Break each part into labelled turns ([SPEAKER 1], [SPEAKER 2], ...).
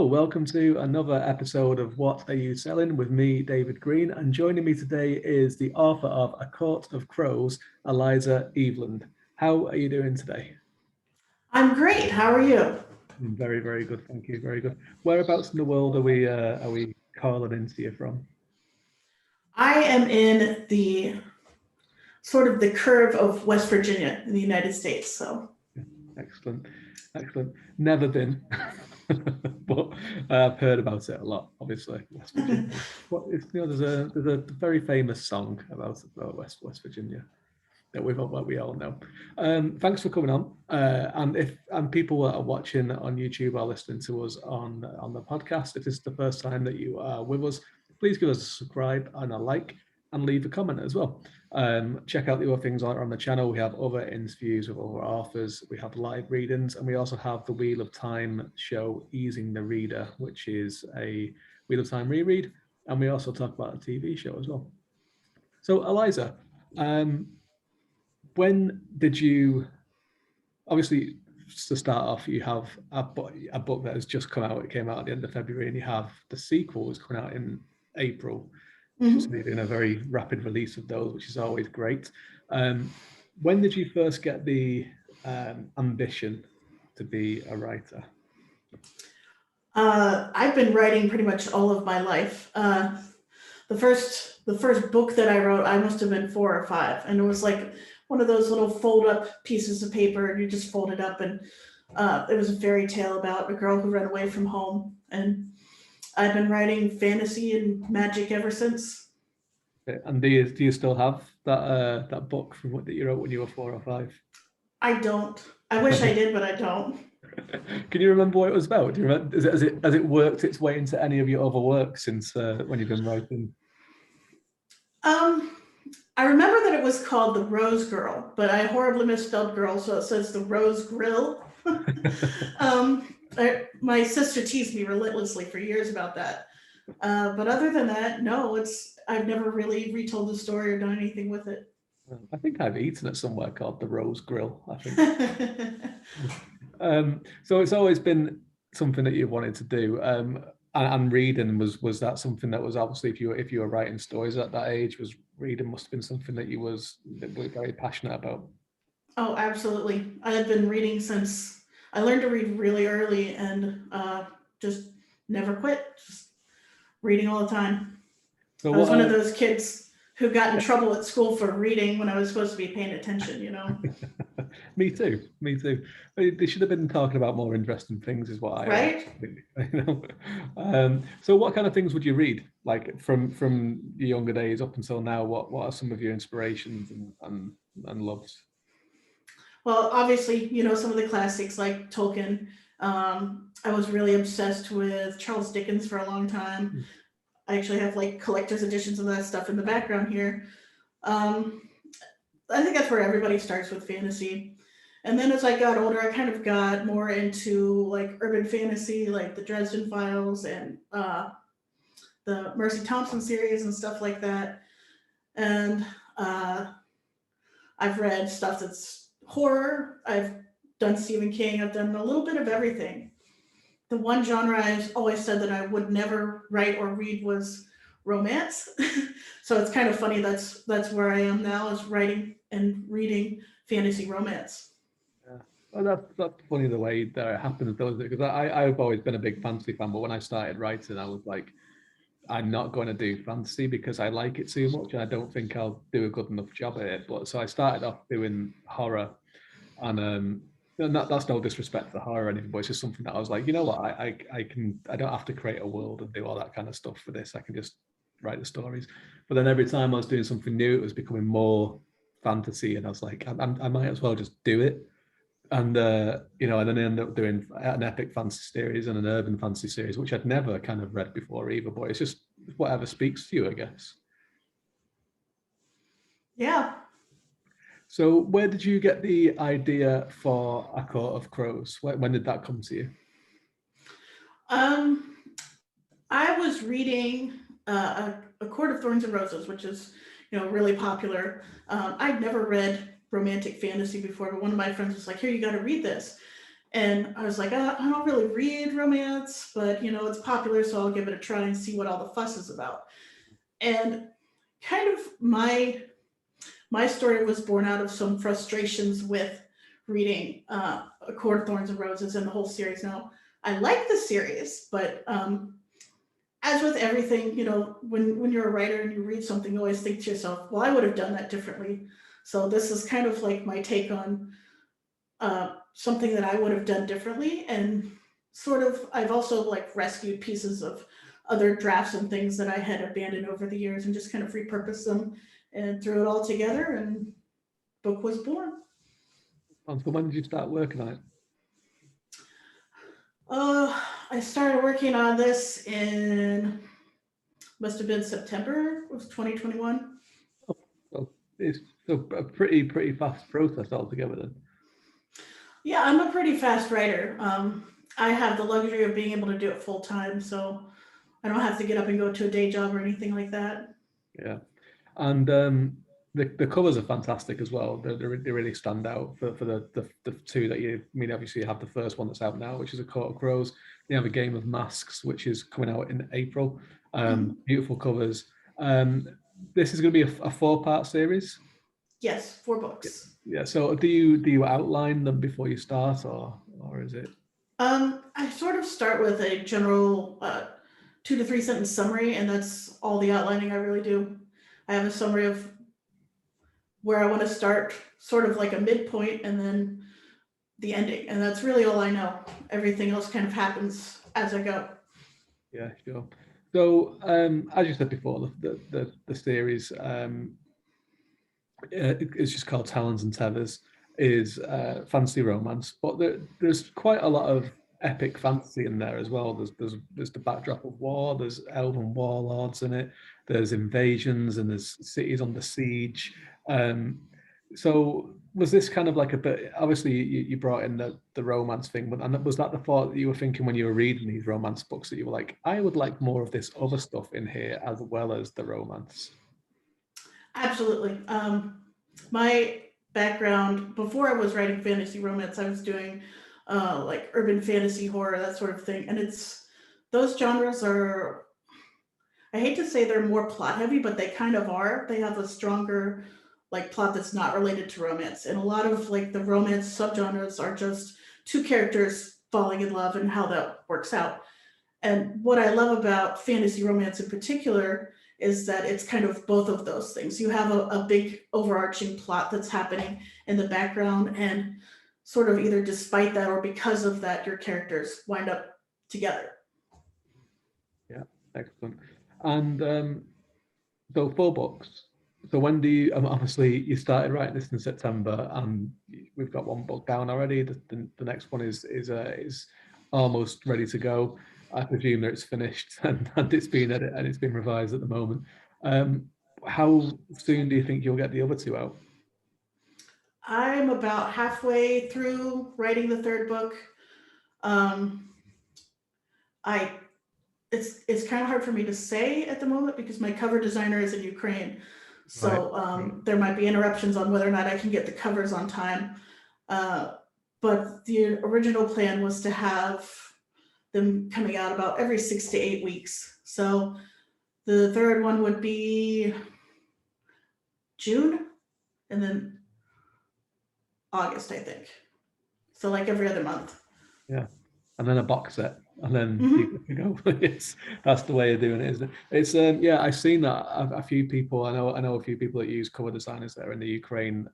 [SPEAKER 1] Hello, welcome to another episode of What Are You Selling with me, David Green, and joining me today is the author of A Court of Crows, Eliza Eveland. How are you doing today?
[SPEAKER 2] I'm great. How are you?
[SPEAKER 1] Very, very good. Thank you. Very good. Whereabouts in the world are we calling into you from?
[SPEAKER 2] I am in the sort of the curve of West Virginia in the United States. So,
[SPEAKER 1] Excellent, excellent. Never been, but I've heard about it a lot. Obviously, West Virginia. There's a very famous song about West Virginia that we all know. Thanks for coming on. And people that are watching on YouTube or listening to us on the podcast, if this is the first time that you are with us, please give us a subscribe and a like, and leave a comment as well. Check out the other things on the channel. We have other interviews with other authors. We have live readings, and we also have the Wheel of Time show, Easing the Reader, which is a Wheel of Time reread. And we also talk about a TV show as well. So, Eliza, when did you, obviously, to start off, you have a book that has just come out. It came out at the end of February, and you have the sequel is coming out in April. So you're doing a very rapid release of those, which is always great. When did you first get the ambition to be a writer?
[SPEAKER 2] I've been writing pretty much all of my life. The first book that I wrote, I must have been 4 or 5, and it was like one of those little fold up pieces of paper, and you just fold it up, and it was a fairy tale about a girl who ran away from home. And I've been writing fantasy and magic ever since.
[SPEAKER 1] And do you still have that book from what that you wrote when you were 4 or 5?
[SPEAKER 2] I don't. I wish I did, but I don't.
[SPEAKER 1] Can you remember what it was about? Do you remember? Has it worked its way into any of your other work since when you've been writing?
[SPEAKER 2] Um, I remember that it was called The Rose Girl, but I horribly misspelled girl, so it says The Rose Grill. My sister teased me relentlessly for years about that. But other than that, no, I've never really retold the story or done anything with it.
[SPEAKER 1] I think I've eaten at somewhere called the Rose Grill, I think. So it's always been something that you wanted to do. And reading was that something that was, obviously, if you were writing stories at that age, was reading must have been something that you were very passionate about.
[SPEAKER 2] Oh, absolutely. I have been reading since I learned to read really early, and just never quit. Just reading all the time.
[SPEAKER 1] So
[SPEAKER 2] I was
[SPEAKER 1] what?
[SPEAKER 2] one of those kids who got in trouble at school for reading when I was supposed to be paying attention.
[SPEAKER 1] Me too. Me too. They should have been talking about more interesting things, is what I
[SPEAKER 2] Right?
[SPEAKER 1] think. So what kind of things would you read, like from your younger days up until now? What are some of your inspirations and loves?
[SPEAKER 2] Well, obviously, some of the classics like Tolkien. I was really obsessed with Charles Dickens for a long time. I actually have like collector's editions of that stuff in the background here. Um, I think that's where everybody starts with fantasy. And then as I got older, I kind of got more into like urban fantasy, like the Dresden Files and the Mercy Thompson series and stuff like that. And uh, I've read stuff that's horror. I've done Stephen King. I've done a little bit of everything. The one genre I've always said that I would never write or read was romance. So it's kind of funny that's where I am now, is writing and reading fantasy romance.
[SPEAKER 1] Yeah. Well, that's funny the way that it happens, though, because I've always been a big fantasy fan, but when I started writing, I was like, I'm not going to do fantasy because I like it too much, and I don't think I'll do a good enough job at it. But so I started off doing horror, and that's no disrespect to horror or anything, but it's just something that I was like, you know what, I don't have to create a world and do all that kind of stuff for this. I can just write the stories. But then every time I was doing something new, it was becoming more fantasy, and I was like, I might as well just do it. And and then I ended up doing an epic fantasy series and an urban fantasy series, which I'd never kind of read before either. But it's just whatever speaks to you, I guess.
[SPEAKER 2] Yeah.
[SPEAKER 1] So, where did you get the idea for A Court of Crows? When did that come to you?
[SPEAKER 2] Um, I was reading a Court of Thorns and Roses, which is really popular. I'd never read romantic fantasy before, but one of my friends was like, "Here, you got to read this." And I was like, I don't really read romance, but it's popular, so I'll give it a try and see what all the fuss is about. And kind of my story was born out of some frustrations with reading A Court of Thorns and Roses and the whole series. Now, I like the series, but as with everything, when you're a writer and you read something, you always think to yourself, well, I would have done that differently. So this is kind of like my take on something that I would have done differently. And sort of, I've also like rescued pieces of other drafts and things that I had abandoned over the years and just kind of repurposed them and threw it all together, and book was born.
[SPEAKER 1] And so when did you start working on it?
[SPEAKER 2] I started working on this in, must have been September of 2021.
[SPEAKER 1] So it's a pretty fast process altogether then.
[SPEAKER 2] Yeah, I'm a pretty fast writer. I have the luxury of being able to do it full time, so I don't have to get up and go to a day job or anything like that.
[SPEAKER 1] Yeah, and the covers are fantastic as well. They really stand out for the two that you I mean. Obviously, you have the first one that's out now, which is A Court of Crows. You have A Game of Masks, which is coming out in April. Beautiful covers. This is going to be a 4-part series.
[SPEAKER 2] Yes, 4 books.
[SPEAKER 1] Yeah. So do you outline them before you start, or is it?
[SPEAKER 2] I sort of start with a general 2 to 3 sentence summary, and that's all the outlining I really do. I have a summary of where I want to start, sort of like a midpoint, and then the ending, and that's really all I know. Everything else kind of happens as I go.
[SPEAKER 1] Yeah, sure. So as you said before, the series it's just called Talons and Tethers, is fantasy romance, but there's quite a lot of epic fantasy in there as well. There's the backdrop of war. There's elven warlords in it. There's invasions and there's cities under siege. So was this kind of like a bit? Obviously, you brought in the romance thing, but and was that the thought that you were thinking when you were reading these romance books, that you were like, I would like more of this other stuff in here as well as the romance?
[SPEAKER 2] Absolutely. My background before I was writing fantasy romance, I was doing like urban fantasy, horror, that sort of thing, and it's those genres are. I hate to say they're more plot heavy, but they kind of are. They have a stronger like plot that's not related to romance, and a lot of like the romance subgenres are just 2 characters falling in love and how that works out. And what I love about fantasy romance in particular is that it's kind of both of those things. You have a big overarching plot that's happening in the background, and sort of either despite that or because of that, your characters wind up together.
[SPEAKER 1] Yeah, excellent. And so 4 books. So when do you? Obviously, you started writing this in September, and we've got 1 book down already. The next one is almost ready to go. I presume that it's finished and it's been edited and it's been revised at the moment. How soon do you think you'll get the other 2 out?
[SPEAKER 2] I'm about halfway through writing the 3rd book. Um, I it's kind of hard for me to say at the moment because my cover designer is in Ukraine. So there might be interruptions on whether or not I can get the covers on time. But the original plan was to have them coming out about every 6 to 8 weeks. So the 3rd one would be June and then August, I think. So like every other month.
[SPEAKER 1] Yeah, and then a box set, and then
[SPEAKER 2] Mhm.
[SPEAKER 1] you go. It's that's the way of doing it, isn't it? It's yeah, I've seen that a few people. I know a few people that use cover designers that are in the Ukraine.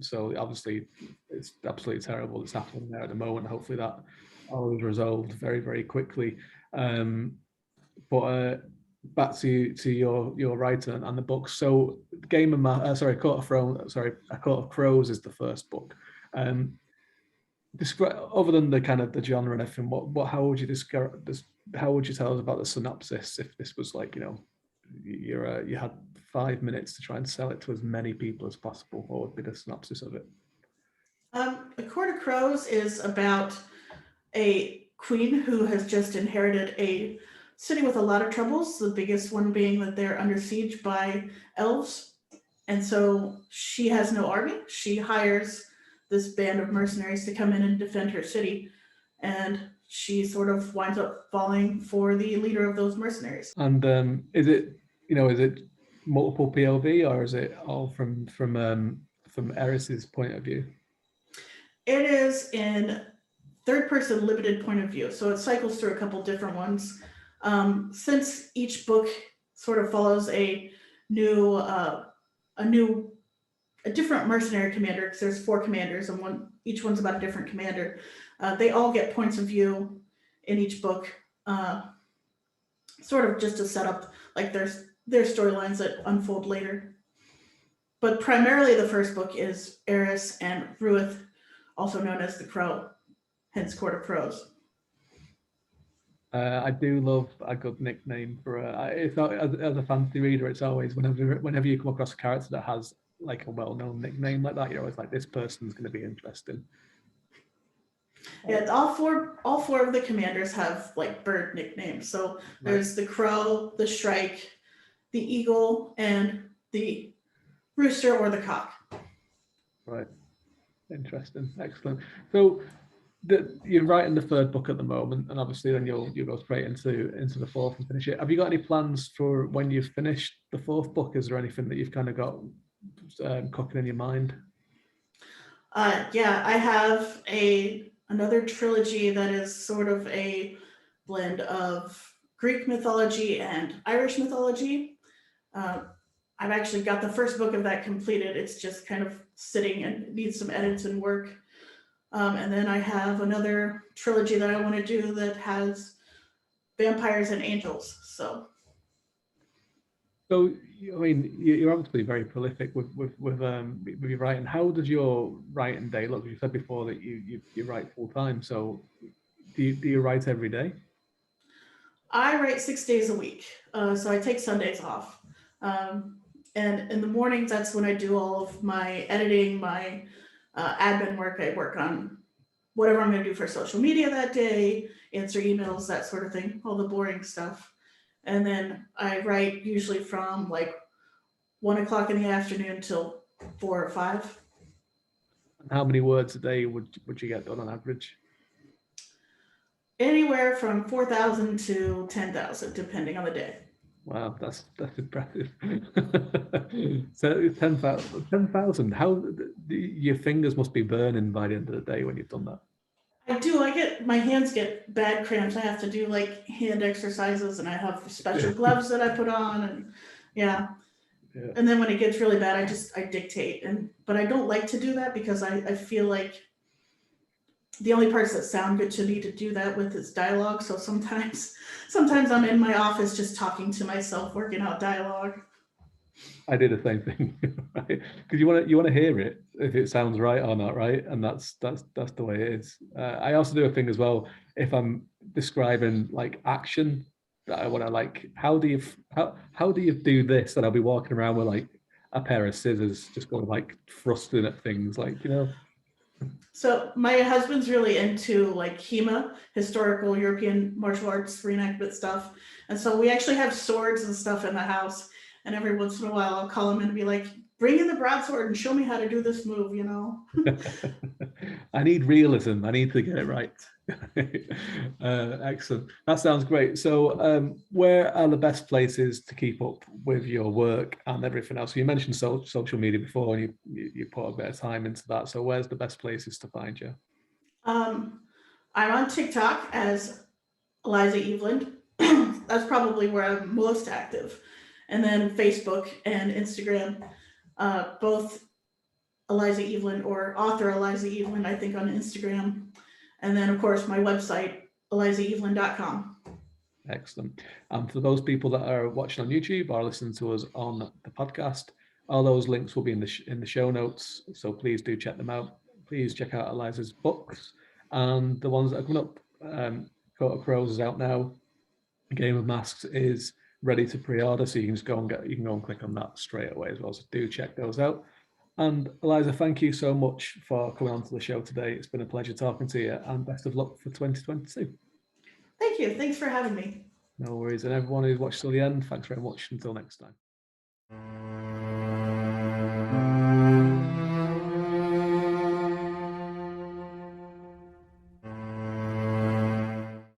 [SPEAKER 1] So obviously, it's absolutely terrible that's happening there at the moment. Hopefully that all is resolved very quickly. But back to your writing and the books. So Game of sorry, Court of Thrones, sorry, A Court of Crows is the first book. Describe, other than the kind of the genre and everything, what how would you describe this? How would you tell us about the synopsis if this was like, you had 5 minutes to try and sell it to as many people as possible? What would be the synopsis of it?
[SPEAKER 2] A Court of Crows is about a queen who has just inherited a city with a lot of troubles, the biggest one being that they're under siege by elves. And so she has no army. She hires this band of mercenaries to come in and defend her city. And she sort of winds up falling for the leader of those mercenaries.
[SPEAKER 1] And is it, is it multiple POV, or is it all from Eris's point of view?
[SPEAKER 2] It is in third person limited point of view, so it cycles through a couple different ones. Since each book sort of follows a different mercenary commander, because there's 4 commanders and each one's about a different commander. They all get points of view in each book, sort of just to set up like their storylines that unfold later. But primarily the first book is Eris and Ruth, also known as the Crow, hence Court of Crows.
[SPEAKER 1] I do love a good nickname for it's not, as a fantasy reader, it's always whenever you come across a character that has like a well-known nickname like that, you're always like, this person's going to be interesting.
[SPEAKER 2] Yeah, all four of the commanders have like bird nicknames. So there's the Crow, the Shrike, the Eagle, and the Rooster or the Cock.
[SPEAKER 1] Right. Interesting. Excellent. So you're writing the 3rd book at the moment, and obviously then you'll go straight into the 4th and finish it. Have you got any plans for when you've finished the 4th book? Is there anything that you've kind of got cooking in your mind?
[SPEAKER 2] Yeah, I have another trilogy that is sort of a blend of Greek mythology and Irish mythology. I've actually got the first book of that completed. It's just kind of sitting and needs some edits and work. And then I have another trilogy that I want to do that has vampires and angels. So
[SPEAKER 1] I mean, you're obviously very prolific with your writing. How does your writing day look? You said before that you write full time. So do you write every day?
[SPEAKER 2] I write 6 days a week. So I take Sundays off. And in the mornings, that's when I do all of my editing, my admin work. I work on whatever I'm going to do for social media that day, answer emails, that sort of thing, all the boring stuff. And then I write usually from like 1 o'clock in the afternoon till 4 or 5.
[SPEAKER 1] How many words a day would you get done on average?
[SPEAKER 2] Anywhere from 4,000 to 10,000, depending on the day.
[SPEAKER 1] Wow, that's impressive. So 10,000. How your fingers must be burning by the end of the day when you've done that.
[SPEAKER 2] I do. My hands get bad cramps. I have to do like hand exercises, and I have special gloves that I put on, and yeah. And then when it gets really bad, I dictate, but I don't like to do that because I feel like the only parts that sound good to me to do that with is dialogue. So sometimes I'm in my office just talking to myself, working out dialogue.
[SPEAKER 1] I do the same thing, right? Because you want to hear it if it sounds right or not, right? And that's the way it is. I also do a thing as well if I'm describing like action that I want to like. How do you do this? And I'll be walking around with like a pair of scissors, just going like thrusting at things, like
[SPEAKER 2] So my husband's really into like HEMA, historical European martial arts reenactment stuff, and so we actually have swords and stuff in the house. And every once in a while, I'll call him and be like, bring in the broadsword and show me how to do this move,
[SPEAKER 1] I need realism. I need to get it right. Excellent. That sounds great. So where are the best places to keep up with your work and everything else? So you mentioned social media before, and you put a bit of time into that. So where's the best places to find you?
[SPEAKER 2] I'm on TikTok as Eliza Eveland. That's probably where I'm most active. And then Facebook and Instagram, both Eliza Eveland or author Eliza Eveland, I think, on Instagram. And then, of course, my website, elizaeveland.com.
[SPEAKER 1] Excellent. And for those people that are watching on YouTube or listening to us on the podcast, all those links will be in the show notes. So please do check them out. Please check out Eliza's books and the ones that are coming up. Court of Crows is out now. Game of Masks is ready to pre-order, so you can just go and click on that straight away as well. So do check those out. And Eliza, thank you so much for coming onto the show today. It's been a pleasure talking to you, and best of luck for 2022.
[SPEAKER 2] Thank you. Thanks for having me.
[SPEAKER 1] No worries. And everyone who's watched till the end, thanks very much. Until next time.